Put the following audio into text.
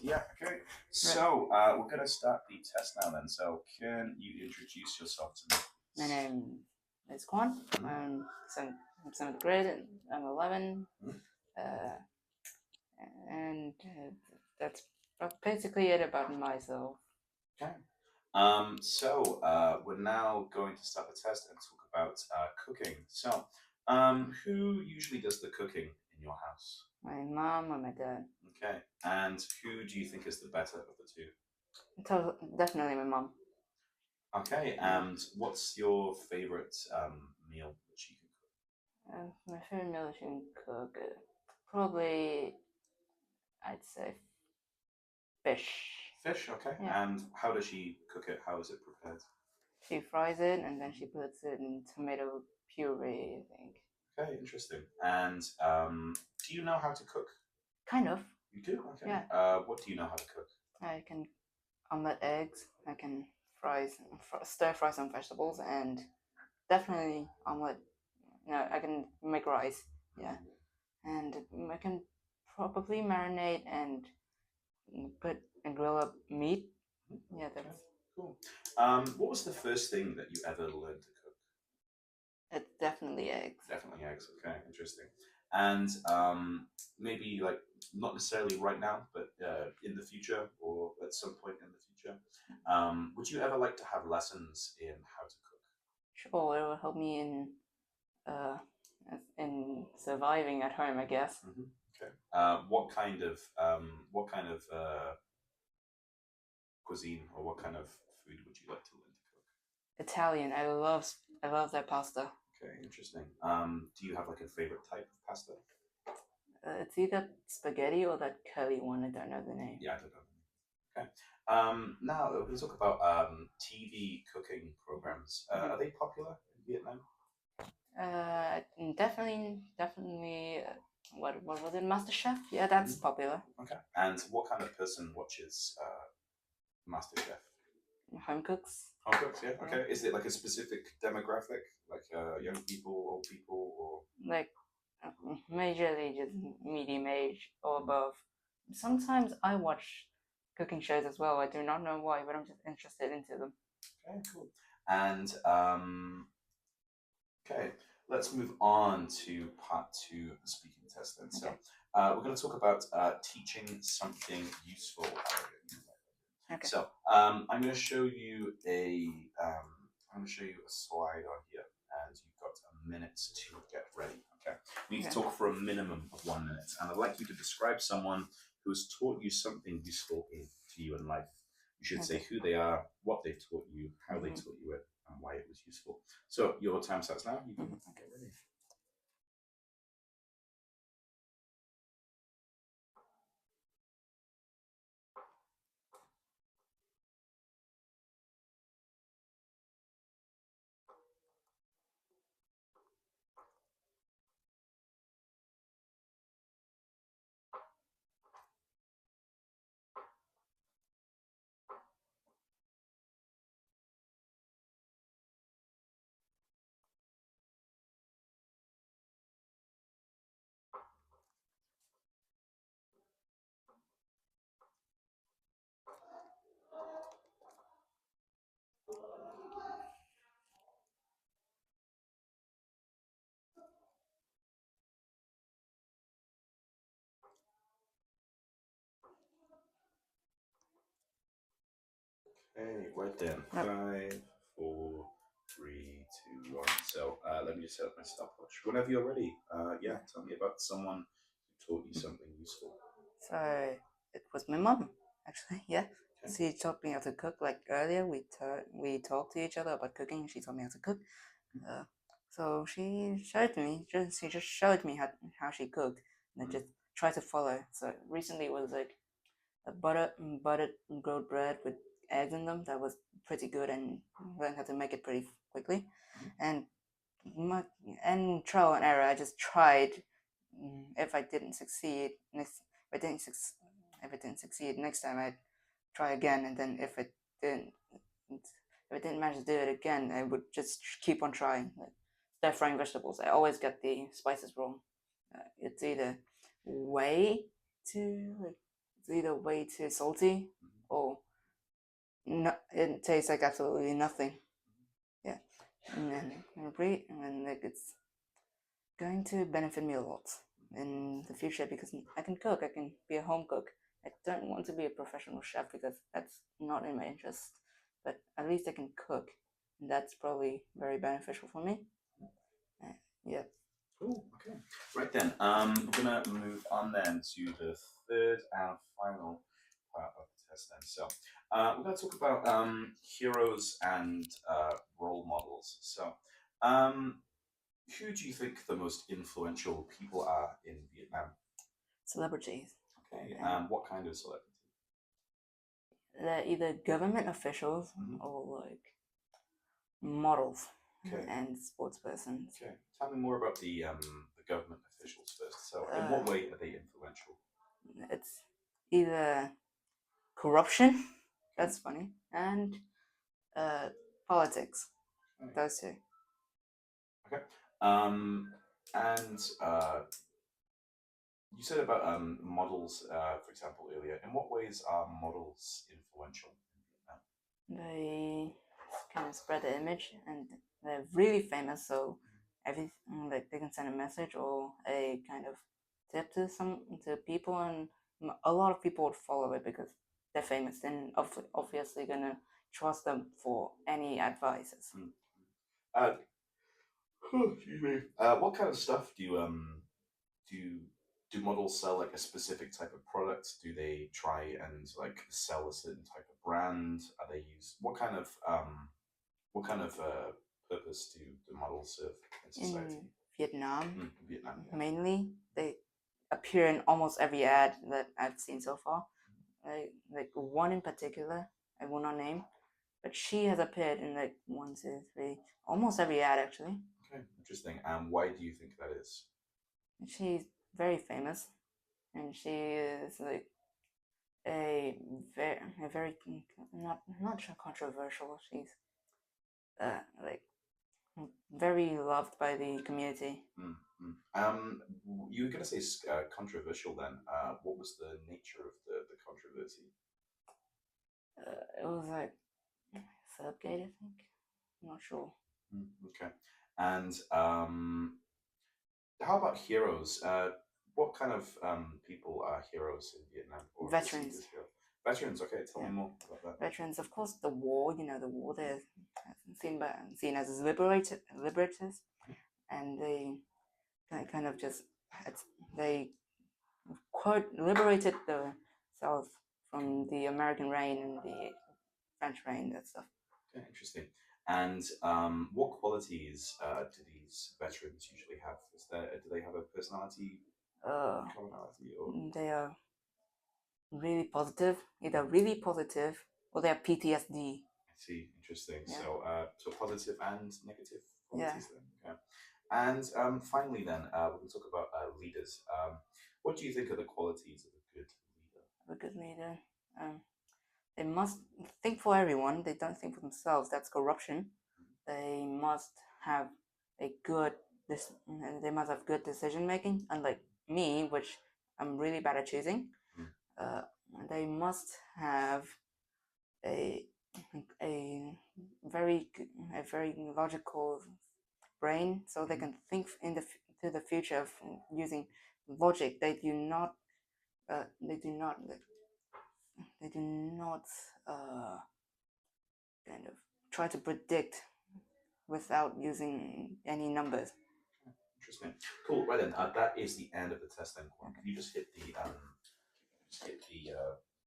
Yeah, okay. So we're going to start the test now then. So can you introduce yourself to me? My name is Quân. I'm 7th grade. I'm 11. And that's basically it about myself. Okay. So we're now going to start the test and talk about cooking. So who usually does the cooking in your house? My mom or my dad. Okay. And who do you think is the better of the two? Definitely my mom. Okay. And what's your favorite meal that she can cook? My favorite meal she can cook, probably, I'd say fish. Fish, okay. Yeah. And how does she cook it? How is it prepared? She fries it and then she puts it in tomato puree, I think. Okay, interesting. And do you know how to cook? Kind of. You do? Okay. Yeah. What do you know how to cook? I can omelette eggs. I can stir fry some vegetables, and definitely omelette. No, I can make rice. Yeah, and I can probably marinate and put and grill up meat. Yeah, that's cool. What was the first thing that you ever learned to cook? It's definitely eggs. Definitely eggs. Okay, interesting. And maybe like not necessarily right now, but in the future or at some point in the future, would you ever like to have lessons in how to cook? Sure, it will help me in surviving at home, I guess. Mm-hmm. Okay. What kind of cuisine or what kind of food would you like to learn to cook? Italian. I love their pasta. Okay, interesting. Do you have like a favorite type of pasta? It's either spaghetti or that curly one. I don't know the name. Yeah, I don't know. Okay. Now we're going to talk about TV cooking programs. Are they popular in Vietnam? Definitely. What was it? MasterChef? Yeah, that's popular. Okay. And what kind of person watches MasterChef? Home cooks. Home cooks, yeah. Okay. Is it like a specific demographic, like young people, old people, or like majorly just medium age or above? Sometimes I watch cooking shows as well. I do not know why, but I'm just interested into them. Okay, cool. And okay, let's move on to part 2 of the speaking test then. So we're going to talk about teaching something useful. Okay. So I'm going to show you a slide on here, and you've got a minute to get ready. Okay. We need to talk for a minimum of 1 minute, and I'd like you to describe someone who has taught you something useful to you in life. You should say who they are, what they've taught you, how they taught you it, and why it was useful. So your time starts now. You can get ready. Okay, right then. 5, 4, 3, 2, 1. So let me just set up my stopwatch. Whenever you're ready, yeah, tell me about someone who taught you something useful. So it was my mom, actually. Yeah, she taught me how to cook. Like earlier, we talked to each other about cooking. She taught me how to cook. So she showed me. She just showed me how she cooked, and I just tried to follow. So recently it was like a buttered grilled bread with eggs in them. That was pretty good, and learned how to make it pretty quickly. And trial and error, I just tried. If I didn't succeed, if I didn't succeed next time, I'd try again. And then if I didn't manage to do it again, I would just keep on trying. Like stir frying vegetables, I always get the spices wrong. It's either way too it's either way too salty or it tastes like absolutely nothing. Yeah, and then like it's going to benefit me a lot in the future because I can cook. I can be a home cook. I don't want to be a professional chef because that's not in my interest. But at least I can cook, and that's probably very beneficial for me. Yeah. Cool. Okay. Right then, we're gonna move on then to the third and final part of the test. Then, so we're gonna talk about heroes and role models. So, who do you think the most influential people are in Vietnam? Celebrities. Okay. What kind of celebrity? They're either government officials or like models and sports persons. Okay. Tell me more about the government officials first. So, in what way are they influential? It's either corruption, that's funny, and politics. Okay. Those two. Okay. And you said about models, for example, earlier. In what ways are models influential in Vietnam? They kind of spread the image, and they're really famous. So everything, like they can send a message or a kind of tip to people, and a lot of people would follow it because they're famous. And obviously gonna trust them for any advices. Excuse me. What kind of stuff do models sell? Like a specific type of product? Do they try and like sell a certain type of brand? Are they use what kind of purpose do the models serve in society? In Vietnam, Vietnam, yeah. mainly they appear in almost every ad that I've seen so far. Like one in particular, I will not name, but she has appeared in like 1, 2, 3, almost every ad actually. Okay, interesting. Why do you think that is? She's very famous, and she is like a very not controversial. She's like very loved by the community. You were going to say controversial then. What was the nature of the controversy? It was like Subgate, I think. I'm not sure. Okay. And how about heroes? What kind of people are heroes in Vietnam? Or Veterans. Veterans, okay. Tell me more about that. Veterans, of course, the war, the war, they're seen as liberators, and they kind of just, they quote, liberated the South from the American reign and the French reign, that stuff. Okay, interesting. And what qualities do these veterans usually have? Do they have a personality commonality? Or? They are really positive, either really positive or they have PTSD. I see, interesting. Yeah. So positive and negative qualities then. Okay. And finally then, we're going to talk about leaders. What do you think are the qualities of a good leader? A good leader? They must think for everyone. They don't think for themselves. That's corruption. They must have they must have good decision making, unlike me, which I'm really bad at choosing. They must have a very logical brain, so they can think to the future of using logic. They do not kind of try to predict without using any numbers. Interesting. Cool. Right then, that is the end of the test. Then, can you just hit the